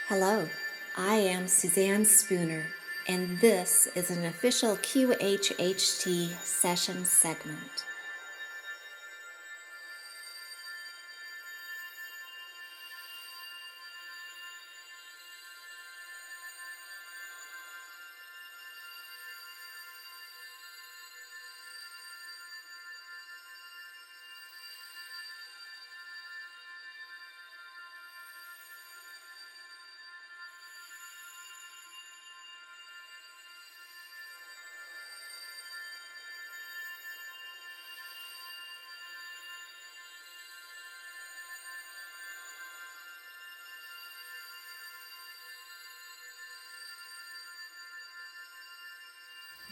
Hello, I am Suzanne Spooner, and this is an official QHHT session segment.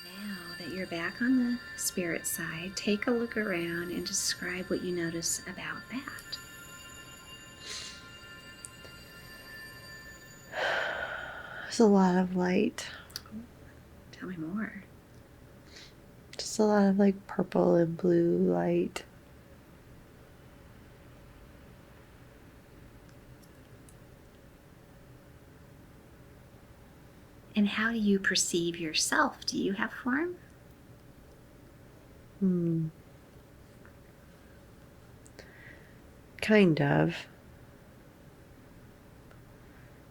Now that you're back on the spirit side, take a look around and describe what you notice about that. There's a lot of light. Tell me more. Just a lot of like purple and blue light. And how do you perceive yourself? Do you have form? Kind of.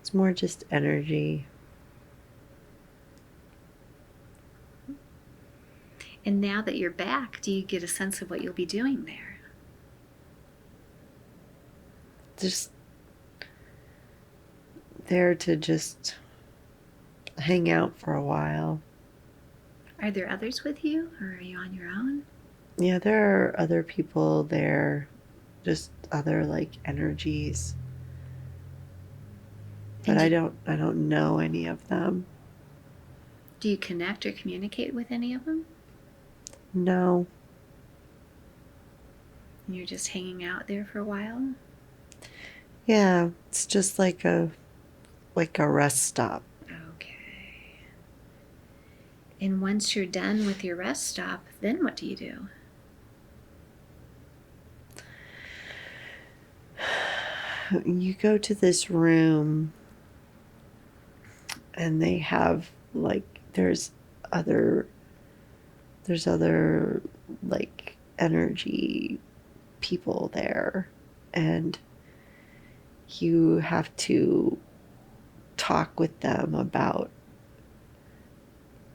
It's more just energy. And now that you're back, do you get a sense of what you'll be doing there? Just there to just hang out for a while. Are there others with you, or are you on your own? Yeah, there are other people there, just other like energies. But I don't know any of them. Do you connect or communicate with any of them? No. And you're just hanging out there for a while? Yeah, it's just like a rest stop. Okay. And once you're done with your rest stop, then what do you do? You go to this room and they have like there's other like energy people there, and you have to talk with them about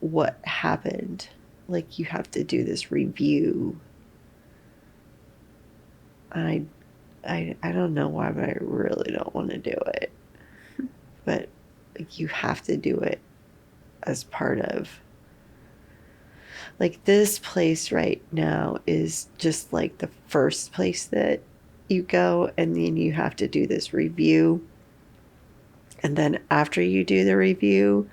what happened. Like you have to do this review. I don't know why, but I really don't want to do it. But like you have to do it as part of, like, this place right now is just like the first place that you go, and then you have to do this review. And then after you do the review,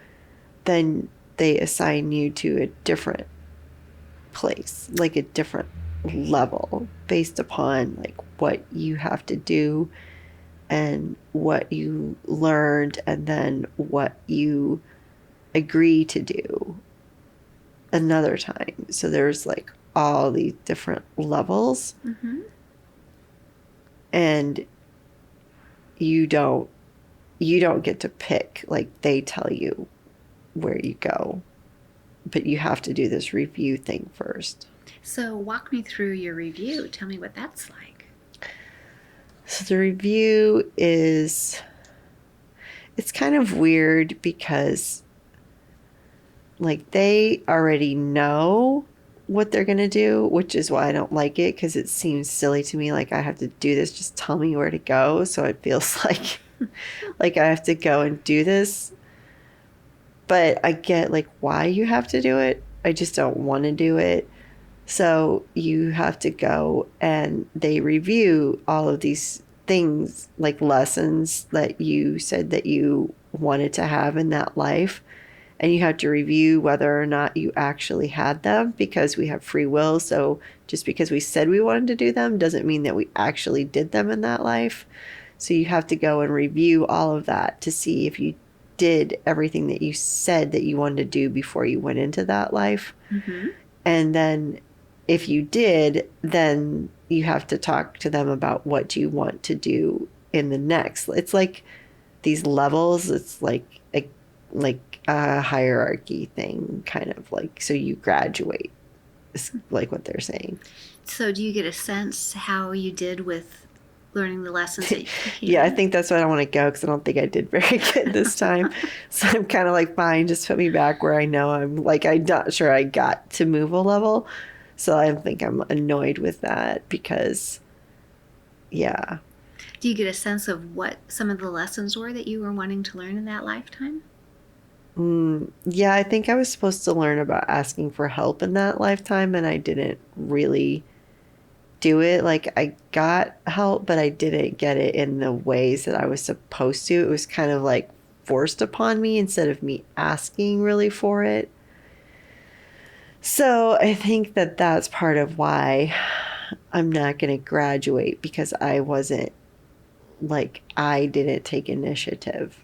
then they assign you to a different place, like a different level based upon like what you have to do and what you learned and then what you agree to do another time. So there's like all these different levels. Mm-hmm. And you don't get to pick, like they tell you where you go, but you have to do this review thing first. So walk me through your review. Tell me what that's like. So the review it's kind of weird because like they already know what they're going to do, which is why I don't like it, because it seems silly to me. Like I have to do this, just tell me where to go. So it feels like like I have to go and do this. But I get like why you have to do it. I just don't want to do it. So you have to go and they review all of these things, like lessons that you said that you wanted to have in that life. And you have to review whether or not you actually had them, because we have free will. So just because we said we wanted to do them doesn't mean that we actually did them in that life. So you have to go and review all of that to see if you did everything that you said that you wanted to do before you went into that life. Mm-hmm. And then if you did, then you have to talk to them about what you want to do in the next. It's like these levels. It's like a hierarchy thing, kind of like, so you graduate, is like what they're saying. So do you get a sense how you did with learning the lessons that you Yeah, I had? think that's why I want to go, because I don't think I did very good this time. So I'm kind of like, fine, just put me back where I know I'm like, I'm not sure I got to move a level. So I think I'm annoyed with that because, yeah. Do you get a sense of what some of the lessons were that you were wanting to learn in that lifetime? Yeah, I think I was supposed to learn about asking for help in that lifetime, and I didn't really do it. Like, I got help, but I didn't get it in the ways that I was supposed to. It was kind of like forced upon me instead of me asking really for it. So I think that that's part of why I'm not going to graduate, because I didn't take initiative.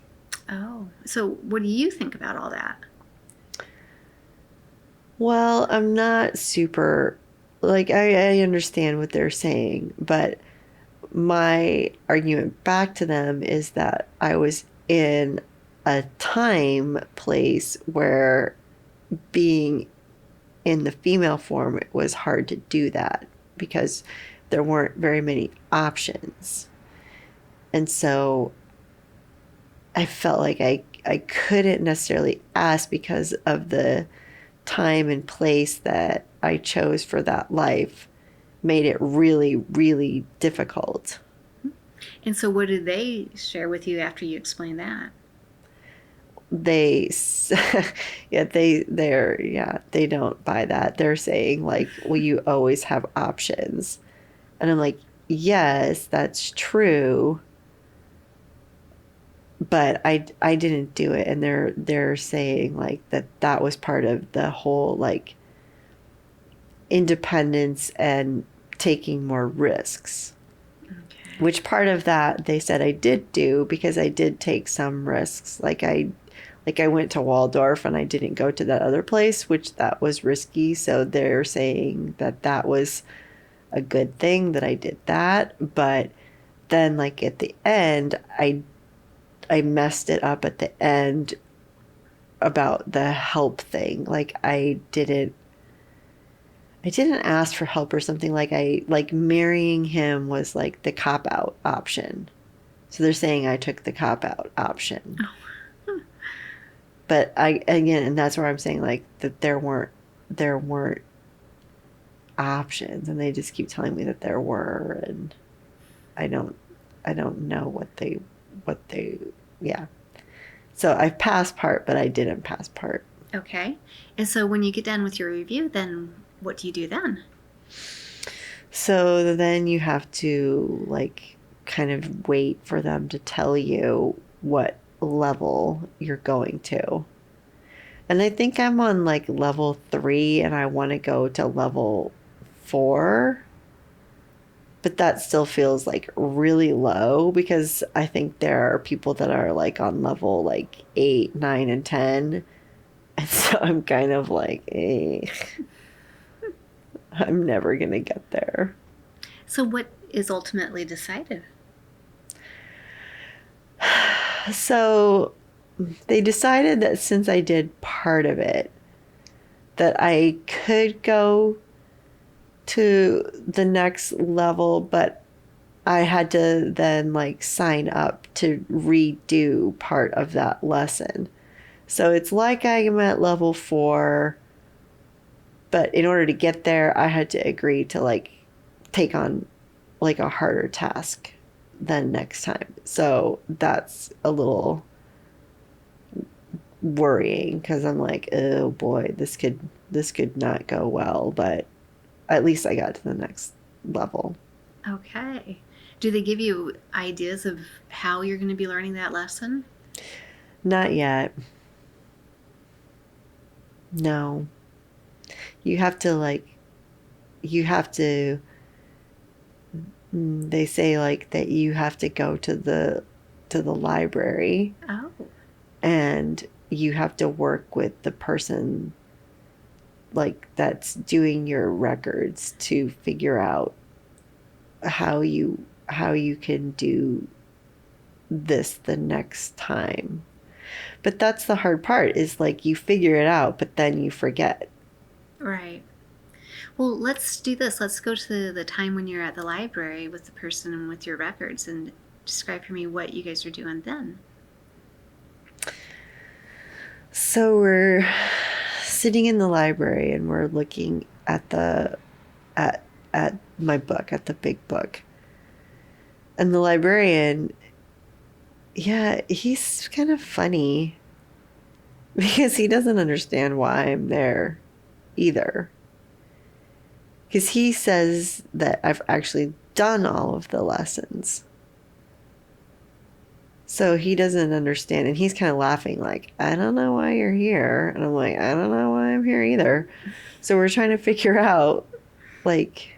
Oh, so what do you think about all that? Well, I'm not super, like, I understand what they're saying, but my argument back to them is that I was in a place where being in the female form, it was hard to do that because there weren't very many options. And so I felt like I couldn't necessarily ask because of the time and place that I chose for that life made it really, really difficult. And so what did they share with you after you explained that? They yeah, they don't buy that. They're saying like, well, you always have options. And I'm like, yes, that's true, but I didn't do it. And they're saying like that was part of the whole like independence and taking more risks. Okay. Which part of that they said I did do, because I did take some risks. Like I went to Waldorf and I didn't go to that other place, which that was risky. So they're saying that was a good thing that I did that. But then like at the end, I messed it up at the end about the help thing. Like I didn't ask for help or something. Like marrying him was like the cop out option. So they're saying I took the cop out option. Oh. But and that's where I'm saying like that there weren't options, and they just keep telling me that there were, and I don't know what they yeah. So I passed part, but I didn't pass part. Okay. And so when you get done with your review, then what do you do then? So then you have to like kind of wait for them to tell you what level you're going to. And I think I'm on like level 3 and I want to go to level 4. But that still feels like really low, because I think there are people that are like on level like 8, 9, and 10. And so I'm kind of like, I'm never going to get there. So what is ultimately decided? So they decided that since I did part of it, that I could go to the next level, but I had to then like sign up to redo part of that lesson. So it's like I am at level 4, but in order to get there, I had to agree to like take on like a harder task than next time. So that's a little worrying, because I'm like, oh boy, this could not go well, but at least I got to the next level. Okay. Do they give you ideas of how you're going to be learning that lesson? Not yet. No. You have to like you have to they say like that you have to go to the library, Oh. and you have to work with the person like that's doing your records to figure out how you can do this the next time. But that's the hard part, is like you figure it out, but then you forget. Right. Well, let's do this. Let's go to the time when you're at the library with the person and with your records and describe for me what you guys are doing then. So we're sitting in the library and we're looking at at my book, at the big book. And the librarian, yeah, he's kind of funny because he doesn't understand why I'm there either. Because he says that I've actually done all of the lessons. So he doesn't understand. And he's kind of laughing like, I don't know why you're here. And I'm like, I don't know why I'm here either. So we're trying to figure out, like,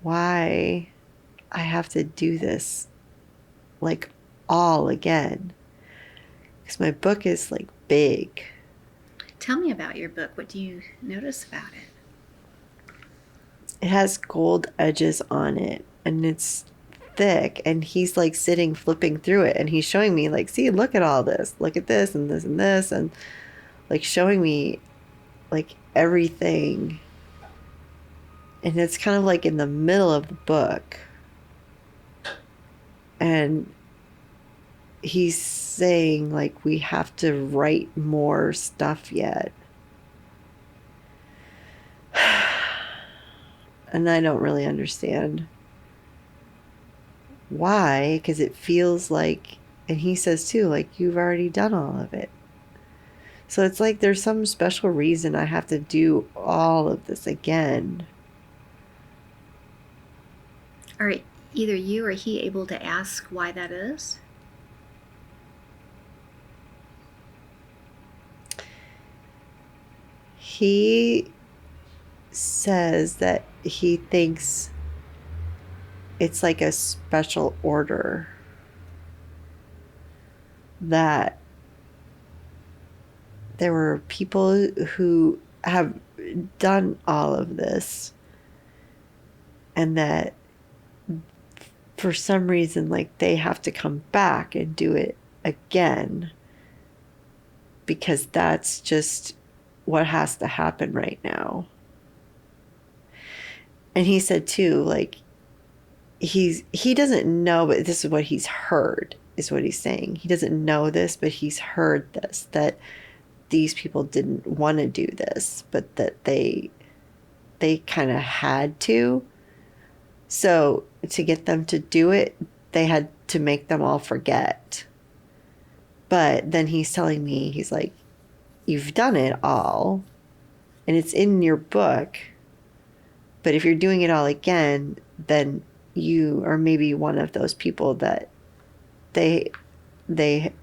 why I have to do this, like, all again. Because my book is, like, big. Tell me about your book. What do you notice about it? It has gold edges on it, and it's thick, and he's like sitting flipping through it, and he's showing me like, see, look at all this, look at this and this and this, and like showing me like everything. And it's kind of like in the middle of the book, and he's saying like we have to write more stuff yet. And I don't really understand why, because it feels like, and he says too, like, you've already done all of it. So it's like there's some special reason I have to do all of this again. Are either you or he able to ask why that is? He says that he thinks it's like a special order that there were people who have done all of this, and that for some reason, like, they have to come back and do it again because that's just what has to happen right now. And he said too, like, he doesn't know, but this is what he's heard, is what he's saying. He doesn't know this, but he's heard this, that these people didn't want to do this, but that they kind of had to. So to get them to do it, they had to make them all forget. But then he's telling me, he's like, you've done it all, and it's in your book. But if you're doing it all again, then you are maybe one of those people that they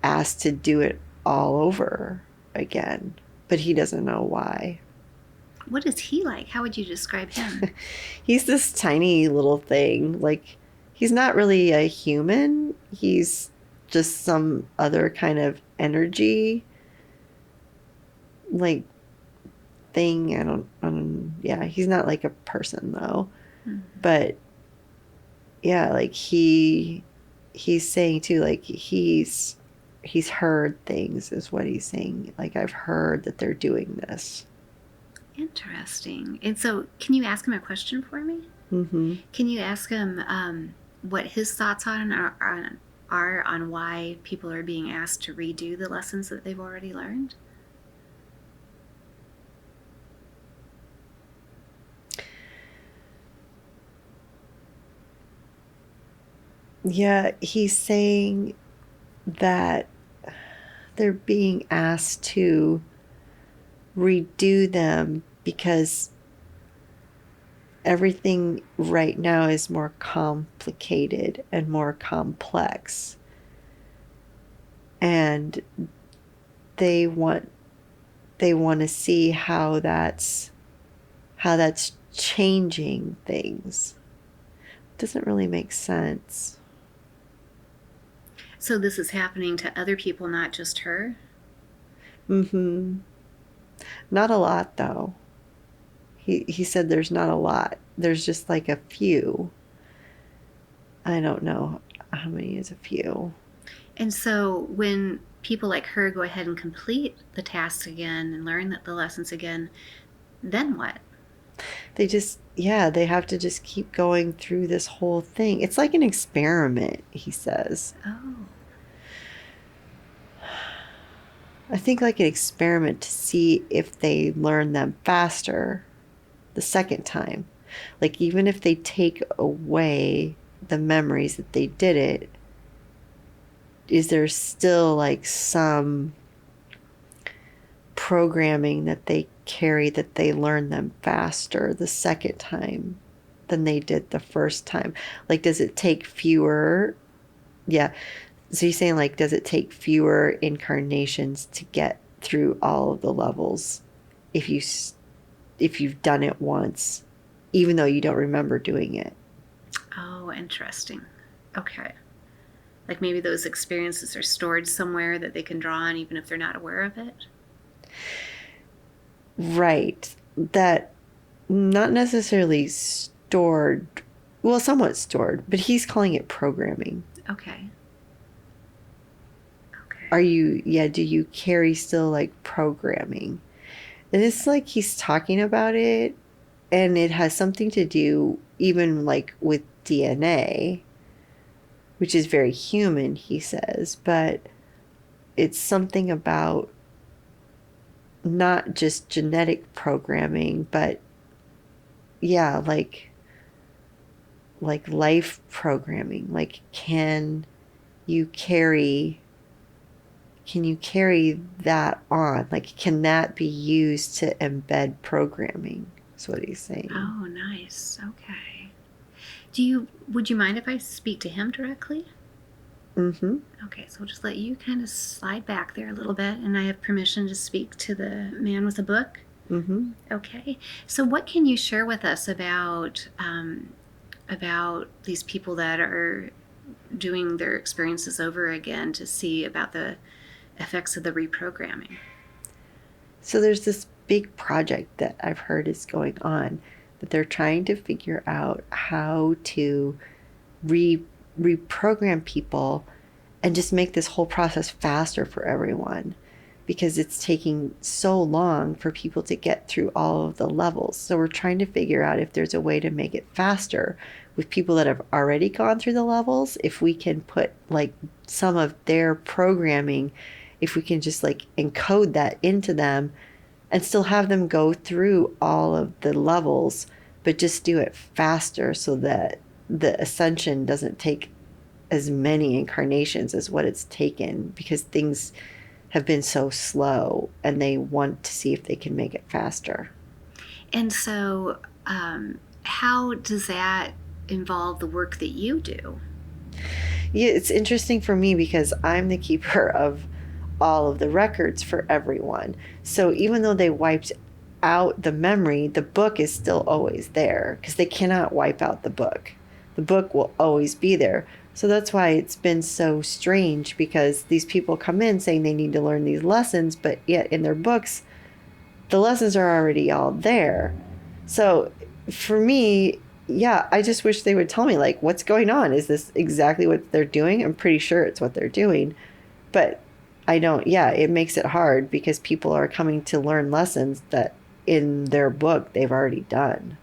asked to do it all over again. But he doesn't know why. What is he like? How would you describe him? He's this tiny little thing. Like, he's not really a human. He's just some other kind of energy, like, thing. I don't, yeah, he's not like a person though. Mm-hmm. But yeah, like he's saying too, like he's heard things, is what he's saying. Like, I've heard that they're doing this. Interesting. And so, can you ask him a question for me? Mm-hmm. Can you ask him what his thoughts are on why people are being asked to redo the lessons that they've already learned? Yeah, he's saying that they're being asked to redo them because everything right now is more complicated and more complex. And they want to see how that's changing things. Doesn't really make sense. So this is happening to other people, not just her? Mm-hmm. Not a lot, though. He said there's not a lot. There's just like a few. I don't know how many is a few. And so when people like her go ahead and complete the tasks again and learn the lessons again, then what? They just, yeah, they have to just keep going through this whole thing. It's like an experiment, he says. Oh, I think like an experiment to see if they learn them faster the second time. Like, even if they take away the memories that they did it, is there still like some programming that they carry that they learn them faster the second time than they did the first time? Like, does it take fewer? Yeah. So you're saying, like, does it take fewer incarnations to get through all of the levels if you've done it once, even though you don't remember doing it? oh, interesting. Okay. Like maybe those experiences are stored somewhere that they can draw on even if they're not aware of it? Right. That not necessarily stored, well, somewhat stored, but he's calling it programming. Okay. Okay. Do you carry still like programming? And it's like he's talking about it, and it has something to do even like with DNA, which is very human, he says, but it's something about not just genetic programming, but yeah, like life programming. Like, you carry can you carry that on? Like, can that be used to embed programming? That's what he's saying. Oh, nice. Okay. Would you mind if I speak to him directly? Mm-hmm. Okay, so we'll just let you kind of slide back there a little bit, and I have permission to speak to the man with the book. Mm-hmm. Okay, so what can you share with us about these people that are doing their experiences over again to see about the effects of the reprogramming? So there's this big project that I've heard is going on, that they're trying to figure out how to reprogram people and just make this whole process faster for everyone, because it's taking so long for people to get through all of the levels. So we're trying to figure out if there's a way to make it faster with people that have already gone through the levels, if we can put like some of their programming, if we can just like encode that into them and still have them go through all of the levels, but just do it faster so that the ascension doesn't take as many incarnations as what it's taken, because things have been so slow and they want to see if they can make it faster. And so, how does that involve the work that you do? Yeah, it's interesting for me because I'm the keeper of all of the records for everyone. So even though they wiped out the memory, the book is still always there, because they cannot wipe out the book. The book will always be there. So that's why it's been so strange, because these people come in saying they need to learn these lessons, but yet in their books, the lessons are already all there. So for me, yeah, I just wish they would tell me, like, what's going on? Is this exactly what they're doing? I'm pretty sure it's what they're doing. But I don't, yeah, it makes it hard because people are coming to learn lessons that in their book they've already done.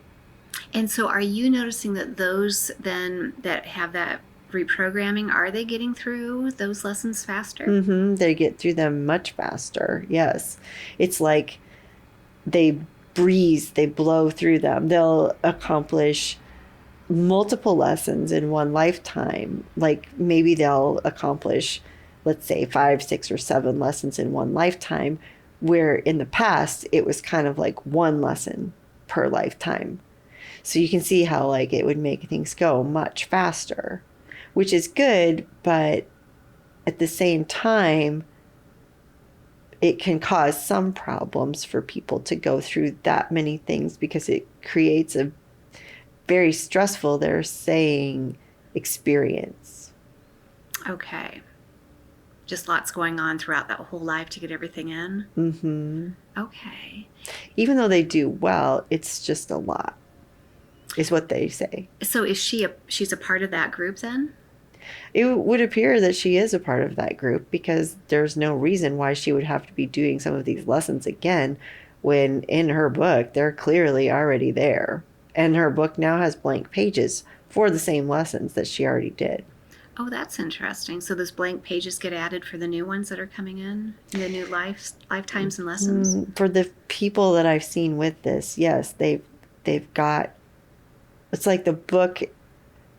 And so, are you noticing that those then that have that reprogramming, are they getting through those lessons faster? Mm-hmm. They get through them much faster. Yes. It's like they breeze, they blow through them. They'll accomplish multiple lessons in one lifetime. Like maybe they'll accomplish, let's say, 5, 6, or 7 lessons in one lifetime, where in the past it was kind of like one lesson per lifetime. So you can see how like it would make things go much faster, which is good, but at the same time, it can cause some problems for people to go through that many things, because it creates a very stressful, they're saying, experience. Okay. Just lots going on throughout that whole life to get everything in? Mm-hmm. Okay. Even though they do well, it's just a lot. is what they say. So is she's a part of that group then? It would appear that she is a part of that group because there's no reason why she would have to be doing some of these lessons again when in her book they're clearly already there. And her book now has blank pages for the same lessons that she already did. Oh, that's interesting. So those blank pages get added for the new ones that are coming in, the new lifetimes and lessons. For the people that I've seen with this, yes, they've got, it's like the book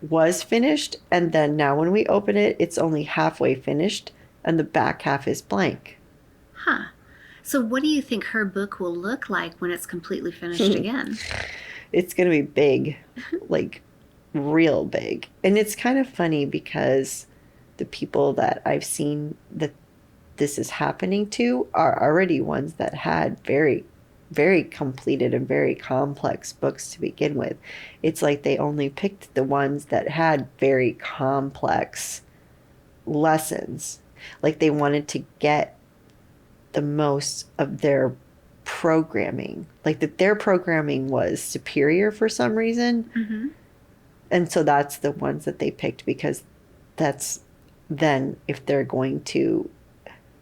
was finished, and then now when we open it, it's only halfway finished and the back half is blank. Huh. So what do you think her book will look like when it's completely finished again? It's going to be big, like real big. And it's kind of funny because the people that I've seen that this is happening to are already ones that had very, very completed and very complex books to begin with. It's like they only picked the ones that had very complex lessons. Like they wanted to get the most of their programming, like that their programming was superior for some reason. Mm-hmm. And so that's the ones that they picked because that's then if they're going to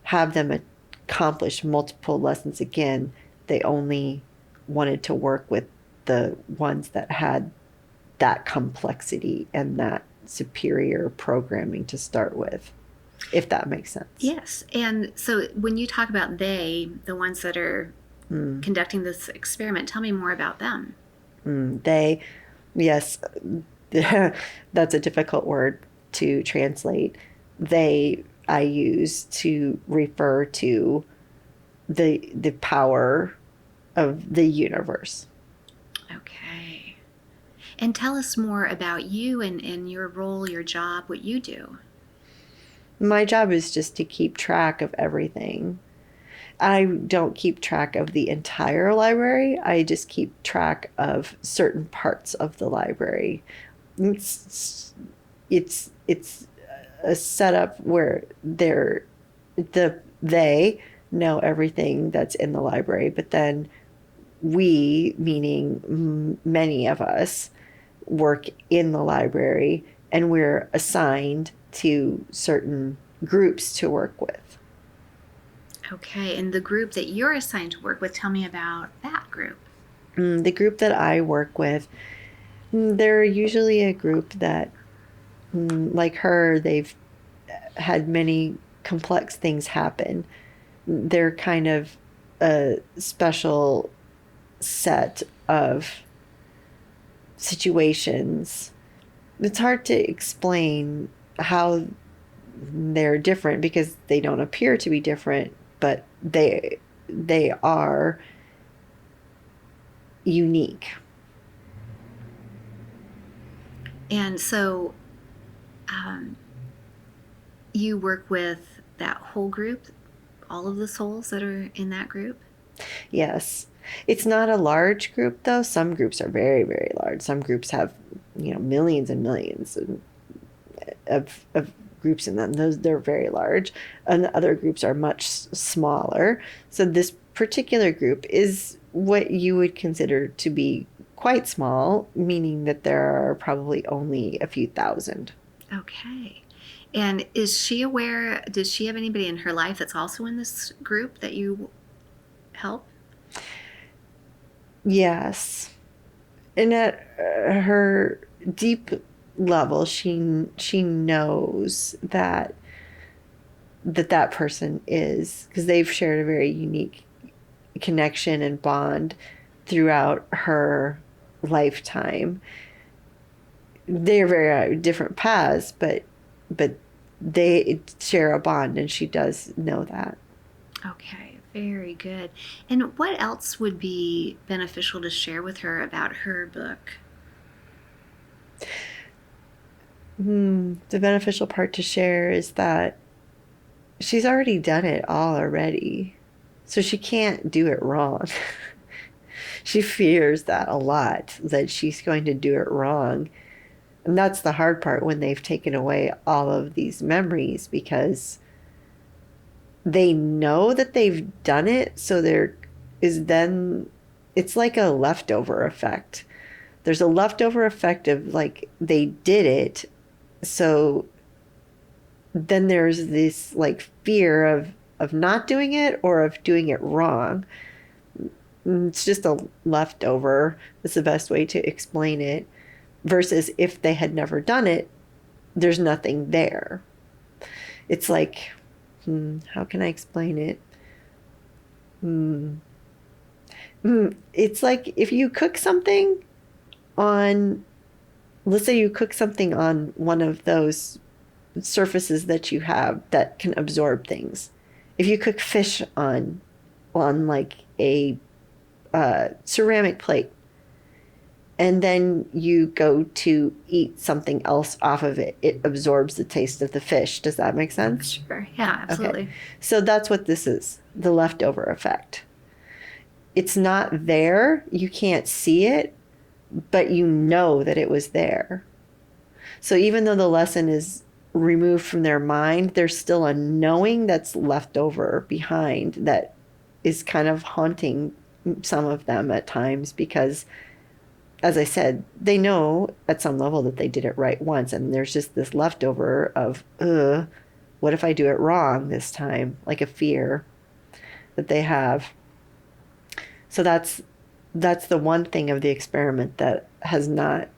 have them accomplish multiple lessons again, they only wanted to work with the ones that had that complexity and that superior programming to start with, if that makes sense. Yes. And so when you talk about they, the ones that are conducting this experiment, tell me more about them. They, yes, that's a difficult word to translate. They, I use to refer to the power of the universe. Okay. And tell us more about you and your role, your job, what you do. My job is just to keep track of everything. I don't keep track of the entire library. I just keep track of certain parts of the library. It's a setup where they know everything that's in the library, but then we, meaning many of us, work in the library and we're assigned to certain groups to work with. Okay, and the group that you're assigned to work with, tell me about that group. The group that I work with, they're usually a group that, like her, they've had many complex things happen. They're kind of a special set of situations. It's hard to explain how they're different because they don't appear to be different, but they are unique. And so you work with that whole group, all of the souls that are in that group? Yes. It's not a large group though. Some groups are very, very large. Some groups have, millions and millions of groups in them. They're very large. And other groups are much smaller. So this particular group is what you would consider to be quite small, meaning that there are probably only a few thousand. Okay. And is she aware, does she have anybody in her life that's also in this group that you help? Yes. And at her deep level, she knows that person is, because they've shared a very unique connection and bond throughout her lifetime. They're very different paths, but they share a bond, and she does know that. Okay, very good. And what else would be beneficial to share with her about her book? The beneficial part to share is that she's already done it all already, so she can't do it wrong. She fears that a lot, that she's going to do it wrong. And that's the hard part when they've taken away all of these memories, because they know that they've done it. So there is then, it's like a leftover effect. There's a leftover effect of like they did it, so then there's this like fear of not doing it or of doing it wrong. It's just a leftover. That's the best way to explain it. Versus if they had never done it, there's nothing there. It's like, how can I explain it? It's like if you cook something on, let's say you cook something on one of those surfaces that you have that can absorb things. If you cook fish on like a ceramic plate, and then you go to eat something else off of it, it absorbs the taste of the fish. Does that make sense? Sure. Yeah, absolutely. Okay. So that's what this is, the leftover effect. It's not there. You can't see it, but you know that it was there. So even though the lesson is removed from their mind, there's still a knowing that's left over behind that is kind of haunting some of them at times because, as I said, they know at some level that they did it right once, and there's just this leftover of, what if I do it wrong this time? Like a fear that they have. So that's the one thing of the experiment that has not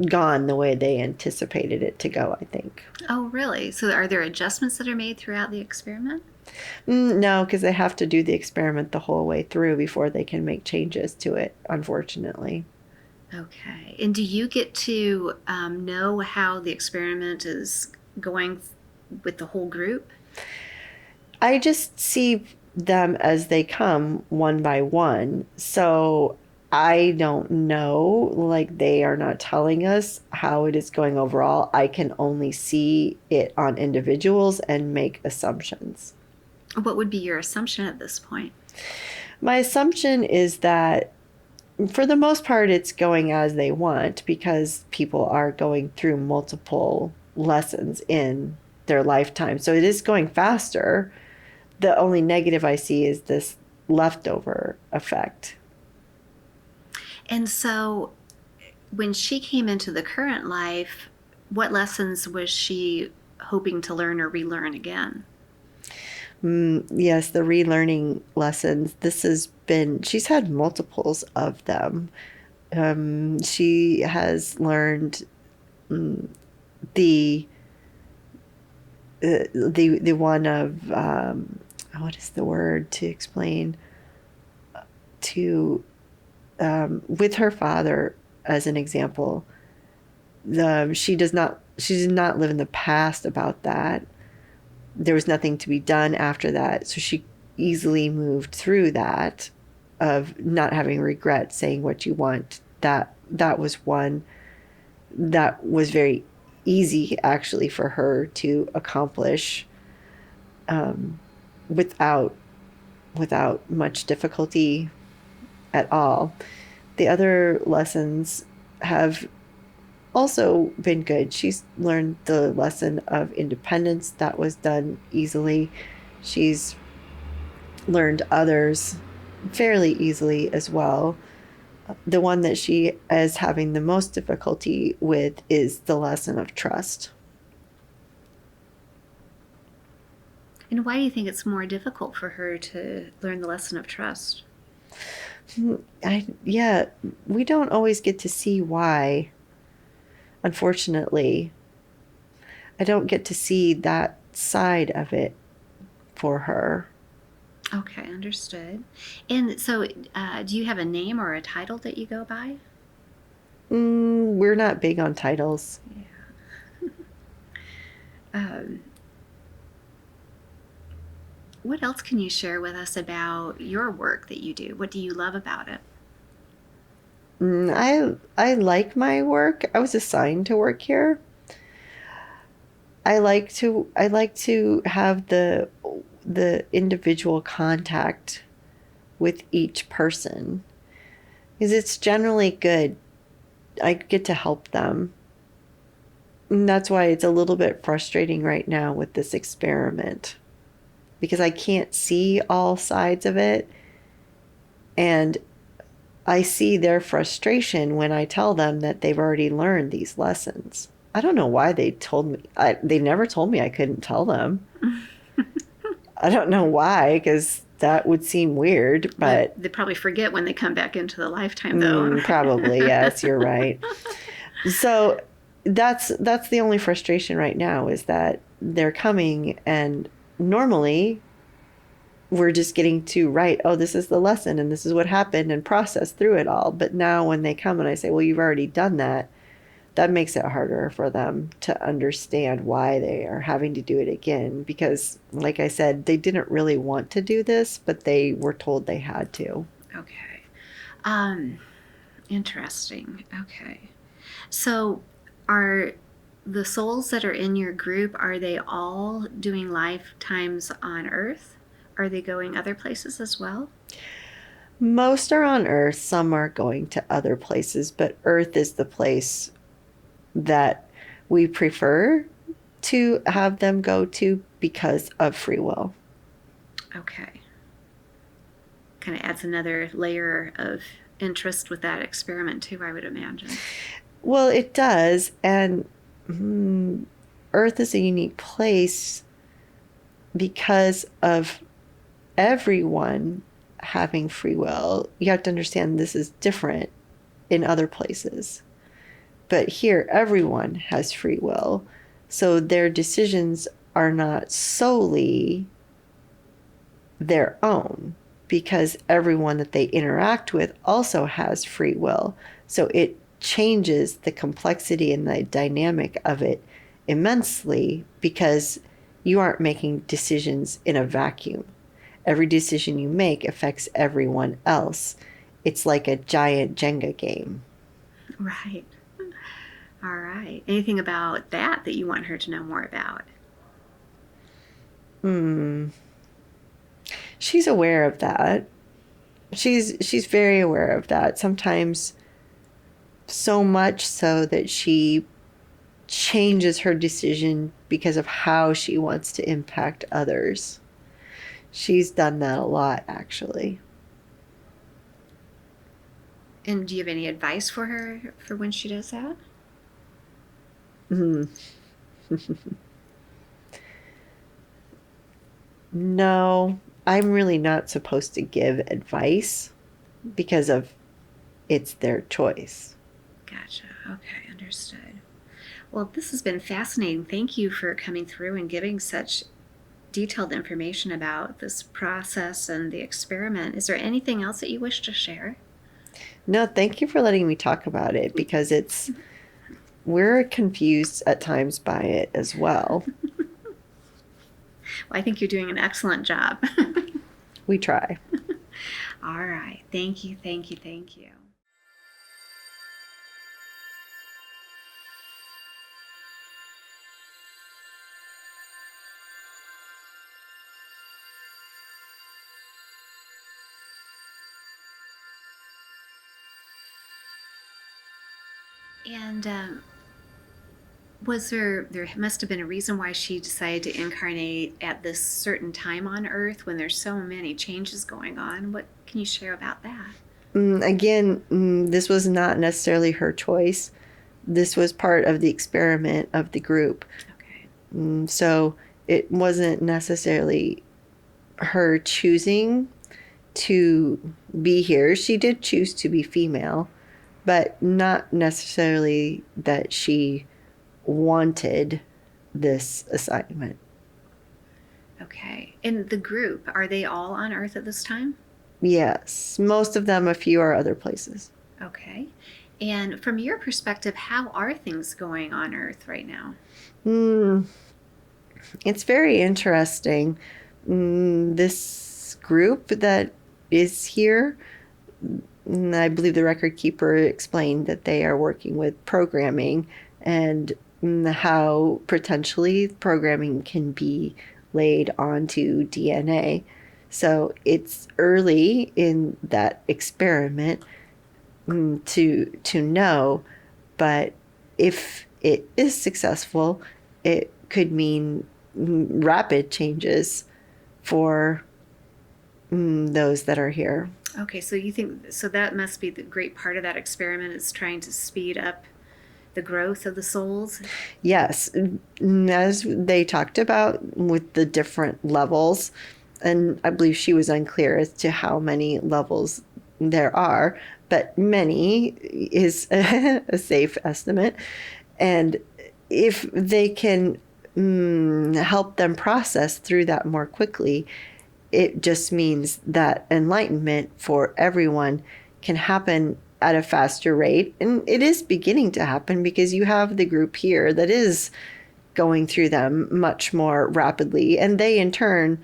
gone the way they anticipated it to go, I think. Oh, really? So are there adjustments that are made throughout the experiment? No, because they have to do the experiment the whole way through before they can make changes to it, unfortunately. Okay. And do you get to know how the experiment is going with the whole group? I just see them as they come one by one. So I don't know, like they are not telling us how it is going overall. I can only see it on individuals and make assumptions. What would be your assumption at this point? My assumption is that for the most part, it's going as they want because people are going through multiple lessons in their lifetime. So it is going faster. The only negative I see is this leftover effect. And so when she came into the current life, what lessons was she hoping to learn or relearn again? Yes, the relearning lessons. She's had multiples of them. She has learned the one of, what is the word to explain? With her father, as an example, she did not live in the past about that. There was nothing to be done after that. So she easily moved through that of not having regret, saying what you want. That was one that was very easy actually for her to accomplish without much difficulty at all. The other lessons have also been good. She's learned the lesson of independence. That was done easily. She's learned others fairly easily as well. The one that she is having the most difficulty with is the lesson of trust. And why do you think it's more difficult for her to learn the lesson of trust? We don't always get to see why. Unfortunately, I don't get to see that side of it for her. Okay, understood. And so, do you have a name or a title that you go by? We're not big on titles. Yeah. What else can you share with us about your work that you do? What do you love about it? I like my work. I was assigned to work here. I like to have the individual contact with each person because it's generally good. I get to help them. And that's why it's a little bit frustrating right now with this experiment because I can't see all sides of it. And I see their frustration when I tell them that they've already learned these lessons. I don't know why they told me. They never told me I couldn't tell them. I don't know why, because that would seem weird, but they probably forget when they come back into the lifetime, though. probably, yes, you're right. So that's the only frustration right now, is that they're coming, and normally we're just getting to write, oh, this is the lesson and this is what happened, and process through it all. But now when they come and I say, well, you've already done that, that makes it harder for them to understand why they are having to do it again. Because, like I said, they didn't really want to do this, but they were told they had to. Okay. Interesting. Okay. So are the souls that are in your group, are they all doing lifetimes on Earth? Are they going other places as well? Most are on Earth, some are going to other places, but Earth is the place that we prefer to have them go to because of free will. Okay. Kind of adds another layer of interest with that experiment too, I would imagine. Well, it does. And Earth is a unique place because of everyone having free will. You have to understand this is different in other places. But here, everyone has free will. So their decisions are not solely their own, because everyone that they interact with also has free will. So it changes the complexity and the dynamic of it immensely, because you aren't making decisions in a vacuum. Every decision you make affects everyone else. It's like a giant Jenga game. Right. All right. Anything about that you want her to know more about? She's aware of that. She's very aware of that. Sometimes so much so that she changes her decision because of how she wants to impact others. She's done that a lot, actually. And do you have any advice for her for when she does that? No, I'm really not supposed to give advice because of it's their choice. Gotcha. Okay, understood. Well, this has been fascinating. Thank you for coming through and giving such detailed information about this process and the experiment. Is there anything else that you wish to share? No, thank you for letting me talk about it, because we're confused at times by it as well. Well, I think you're doing an excellent job. We try. All right. Thank you, thank you, thank you. And there must have been a reason why she decided to incarnate at this certain time on Earth when there's so many changes going on. What can you share about that? Again, this was not necessarily her choice. This was part of the experiment of the group. Okay. So it wasn't necessarily her choosing to be here. She did choose to be female, but not necessarily that she wanted this assignment. Okay. And the group, are they all on Earth at this time? Yes, most of them. A few are other places. Okay. And from your perspective, how are things going on Earth right now? It's very interesting. This group that is here, I believe the record keeper explained that they are working with programming, and how potentially programming can be laid onto DNA. So it's early in that experiment to know, but if it is successful, it could mean rapid changes for those that are here. Okay, so you think, so that must be the great part of that experiment, is trying to speed up the growth of the souls? Yes, as they talked about with the different levels, and I believe she was unclear as to how many levels there are, but many is a safe estimate. And if they can help them process through that more quickly, it just means that enlightenment for everyone can happen at a faster rate. And it is beginning to happen because you have the group here that is going through them much more rapidly. And they, in turn,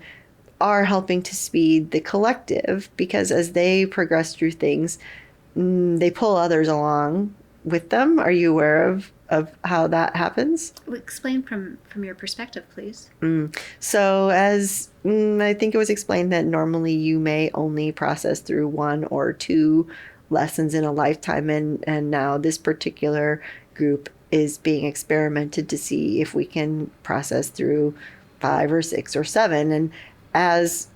are helping to speed the collective because as they progress through things, they pull others along with them. Are you aware of how that happens? Explain from your perspective, please. So as I think it was explained that normally you may only process through 1 or 2 lessons in a lifetime, and now this particular group is being experimented to see if we can process through 5 or 6 or 7. And as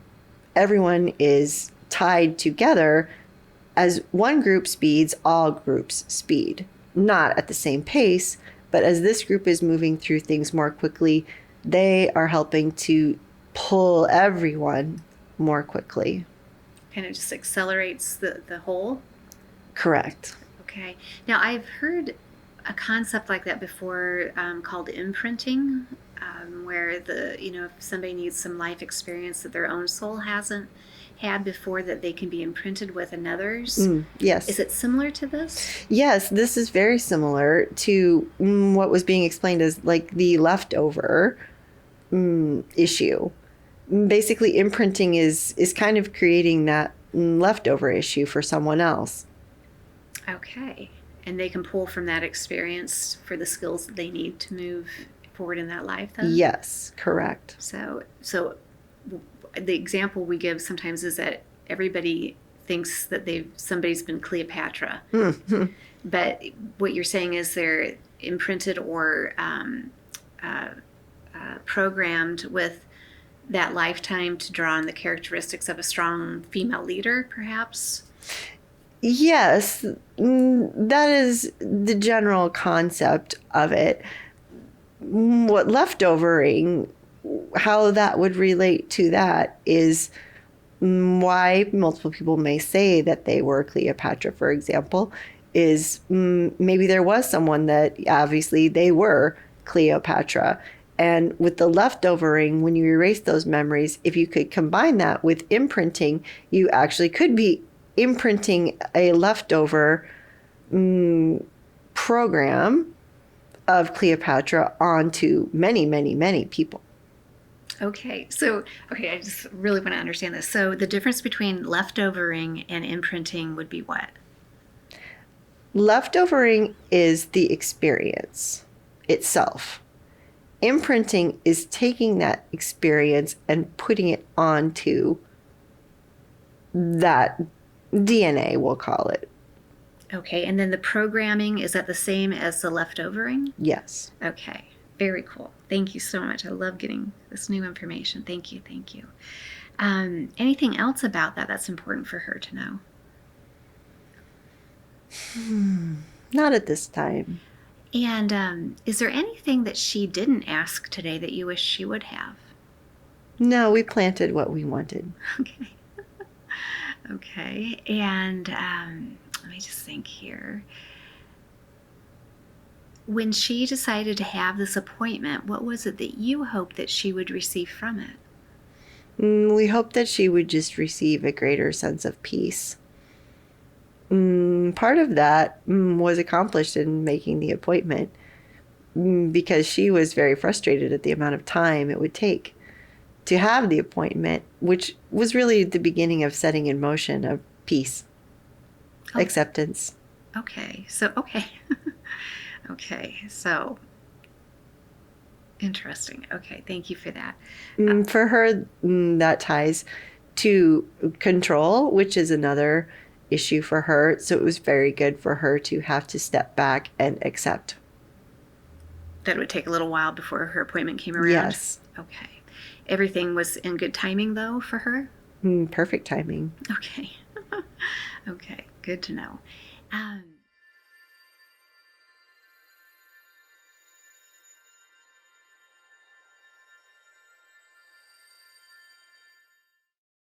everyone is tied together, as one group speeds, all groups speed. Not at the same pace, but as this group is moving through things more quickly, they are helping to pull everyone more quickly. Kind of just accelerates the whole? Correct. Okay. Now, I've heard a concept like that before, called imprinting, where if somebody needs some life experience that their own soul hasn't had before, that they can be imprinted with another's. Yes. Is it similar to this? Yes, this is very similar to what was being explained as like the leftover issue. Basically, imprinting is kind of creating that leftover issue for someone else. Okay. And they can pull from that experience for the skills that they need to move forward in that life, then? Yes, correct. So the example we give sometimes is that everybody thinks that somebody's been Cleopatra. But what you're saying is they're imprinted or programmed with that lifetime to draw on the characteristics of a strong female leader, perhaps? Yes, that is the general concept of it. What leftovering, how that would relate to that is why multiple people may say that they were Cleopatra, for example, is maybe there was someone that obviously they were Cleopatra. And with the leftovering, when you erase those memories, if you could combine that with imprinting, you actually could be imprinting a leftover program of Cleopatra onto many, many, many people. Okay, I just really want to understand this. So the difference between leftovering and imprinting would be what? Leftovering is the experience itself. Imprinting is taking that experience and putting it onto that DNA, we'll call it. Okay, and then the programming, is that the same as the leftovering? Yes. Okay, very cool. Thank you so much. I love getting this new information. Thank you. Anything else about that that's important for her to know? Not at this time. And is there anything that she didn't ask today that you wish she would have? No, we planted what we wanted. Okay. Okay, and let me just think here. When she decided to have this appointment, what was it that you hoped that she would receive from it? We hoped that she would just receive a greater sense of peace. Part of that was accomplished in making the appointment because she was very frustrated at the amount of time it would take to have the appointment, which was really the beginning of setting in motion of peace, acceptance. Okay, okay, so interesting. Okay, thank you for that. For her, that ties to control, which is another issue for her. So it was very good for her to have to step back and accept. That would take a little while before her appointment came around? Yes. Okay. Everything was in good timing, though, for her? Perfect timing. Okay. Okay, good to know.